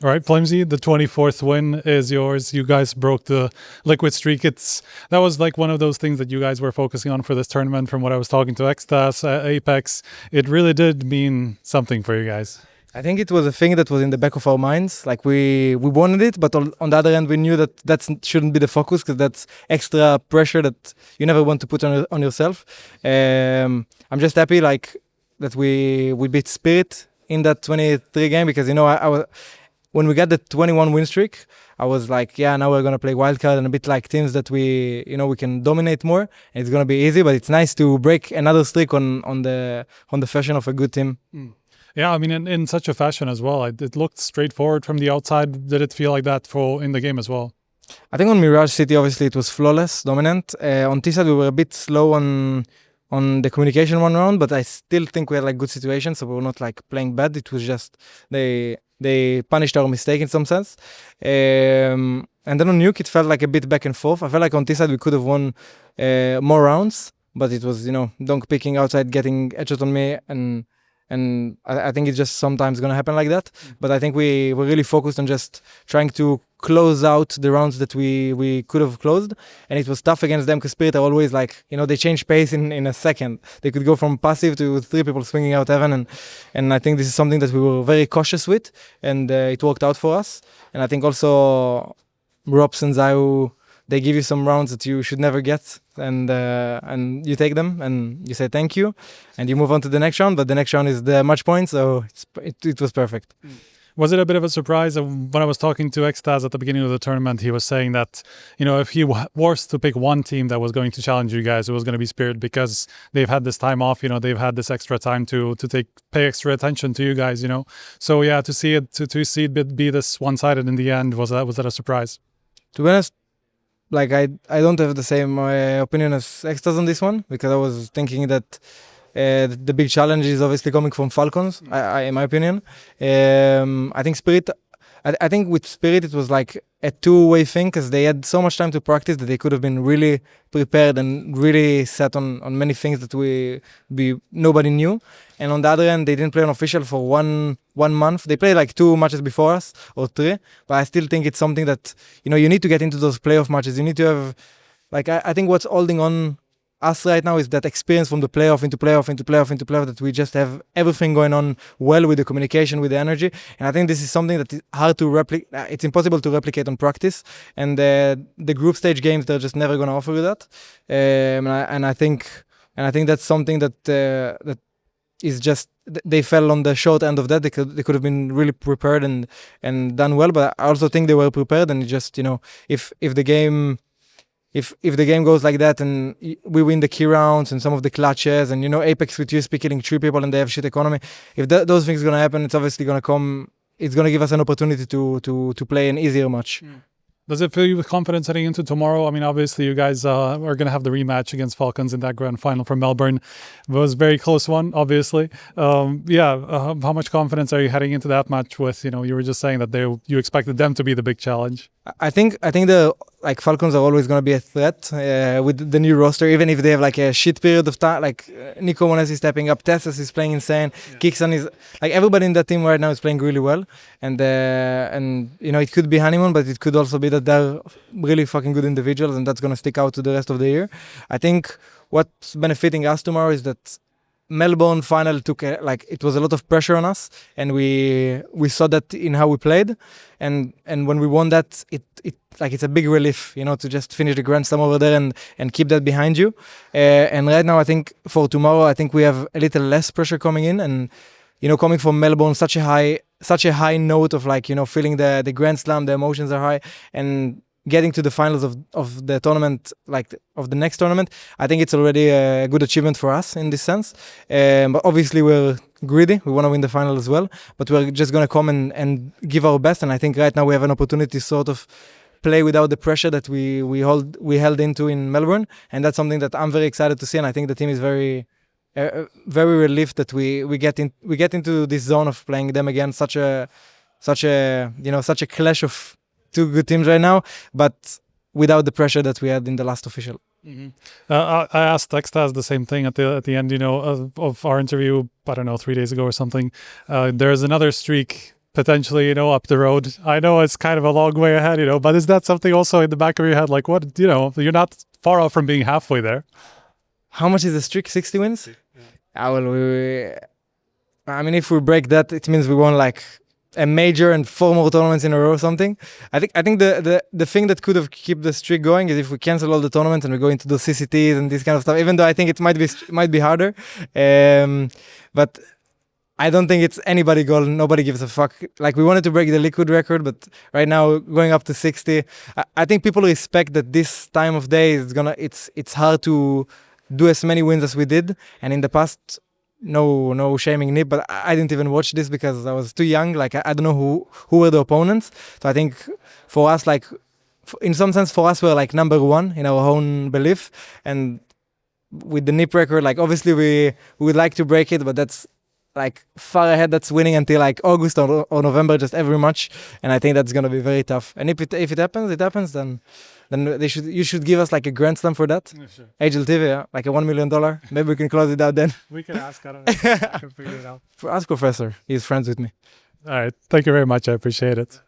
All right, flameZ, the 24th win is yours. You guys broke the liquid streak. That was like one of those things that you guys were focusing on for this tournament. From what I was talking to Extas, Apex, it really did mean something for you guys. I think it was a thing that was in the back of our minds. Like we wanted it, but on the other hand, we knew that shouldn't be the focus because that's extra pressure that you never want to put on yourself. I'm just happy like that we beat Spirit in that 23 game because I was. When we got the 21 win streak, I was like, yeah, now we're going to play wildcard and a bit like teams that we can dominate more. And it's going to be easy, but it's nice to break another streak on the fashion of a good team. Mm. Yeah, I mean, in such a fashion as well. It looked straightforward from the outside. Did it feel like that in the game as well? I think on Mirage City, obviously, it was flawless, dominant. On T-side, we were a bit slow on the communication one round, but I still think we had like good situations, so we were not like playing bad. It was just they punished our mistake in some sense. And then on Nuke, it felt like a bit back and forth. I felt like on T-side, we could have won more rounds, but it was, donk picking outside, getting headshot on me, and I think it's just sometimes going to happen like that. But I think we were really focused on just trying to close out the rounds that we could have closed. And it was tough against them because Spirit are always like, they change pace in a second. They could go from passive to 3 people swinging out heaven. And I think this is something that we were very cautious with. And it worked out for us. And I think also Rops and Zayu, they give you some rounds that you should never get, and you take them and you say thank you, and you move on to the next round. But the next round is the match point, so it was perfect. Was it a bit of a surprise? When I was talking to Extas at the beginning of the tournament, he was saying that, if he was to pick one team that was going to challenge you guys, it was going to be Spirit because they've had this time off, they've had this extra time to pay extra attention to you guys, So yeah, to see it be this one-sided in the end, was that a surprise? To be honest, like I don't have the same opinion as Extas on this one because I was thinking that the big challenge is obviously coming from Falcons. In my opinion, I think Spirit. I think with Spirit it was like a two-way thing because they had so much time to practice that they could have been really prepared and really set on many things that nobody knew. And on the other end, they didn't play on official for one month. They played like 2 matches before us or 3, but I still think it's something that you need to get into those playoff matches. You need to have like I think what's holding on us right now is that experience from the playoff into playoff that we just have everything going on well with the communication, with the energy. And I think this is something that is hard to replicate. It's impossible to replicate on practice. And the group stage games, they're just never going to offer you that. And I think that's something that is just they fell on the short end of that. They could have been really prepared and done well. But I also think they were prepared. And just if the game. If the game goes like that and we win the key rounds and some of the clutches and Apex with USP killing 3 people and they have shit economy, if those things are gonna happen, it's obviously gonna come. It's gonna give us an opportunity to play an easier match. Does it fill you with confidence heading into tomorrow? I mean, obviously you guys are going to have the rematch against Falcons in that grand final from Melbourne. It was a very close one, obviously. How much confidence are you heading into that match with? You were just saying that you expected them to be the big challenge. I think the Falcons are always going to be a threat with the new roster, even if they have like a shit period of time. Like Nico Mones is stepping up, Tessus is playing insane, Kixon is like everybody in that team right now is playing really well, and it could be honeymoon, but it could also be that they're really fucking good individuals, and that's going to stick out to the rest of the year. I think what's benefiting us tomorrow is that Melbourne final took it was a lot of pressure on us, and we saw that in how we played, and when we won that, it's a big relief, to just finish the Grand Slam over there and keep that behind you. And right now, I think for tomorrow, I think we have a little less pressure coming in, and coming from Melbourne, such a high note of feeling the Grand Slam, the emotions are high, and getting to the finals of the tournament, of the next tournament, I think it's already a good achievement for us in this sense. But obviously we're greedy. We want to win the final as well. But we're just going to come and give our best. And I think right now we have an opportunity to sort of play without the pressure that we held into in Melbourne. And that's something that I'm very excited to see. And I think the team is very relieved that we get into this zone of playing them again. Such a clash of 2 good teams right now, but without the pressure that we had in the last official. Mm-hmm. I asked Extas the same thing at the end, of our interview, I don't know, 3 days ago or something. There's another streak potentially, up the road? I know it's kind of a long way ahead, but is that something also in the back of your head? Like, what, you're not far off from being halfway there. How much is the streak? 60 wins? I mean, if we break that, it means we won like a major and 4 more tournaments in a row or something. I think the thing that could have kept the streak going is if we cancel all the tournaments and we go into the CCTs and this kind of stuff. Even though I think it might be harder, but I don't think it's anybody goal. Nobody gives a fuck. Like, we wanted to break the liquid record, but right now going up to 60, I think people respect that this time of day is it's hard to do as many wins as we did. And in the past, no shaming Nip, but I didn't even watch this because I was too young. Like, I don't know who were the opponents. So I think for us, like, in some sense, for us, we're like number one in our own belief. And with the Nip record, like, obviously we would like to break it, but that's like far ahead. That's winning until like August or November, just every match. And I think that's gonna be very tough. And if it happens, it happens. Then you should give us like a grand slam for that. Yeah, sure. Agile TV, yeah? Like a $1 million. Maybe we can close it out then. We can ask. I don't know. I can figure it out. Ask Professor. He's friends with me. All right. Thank you very much. I appreciate it.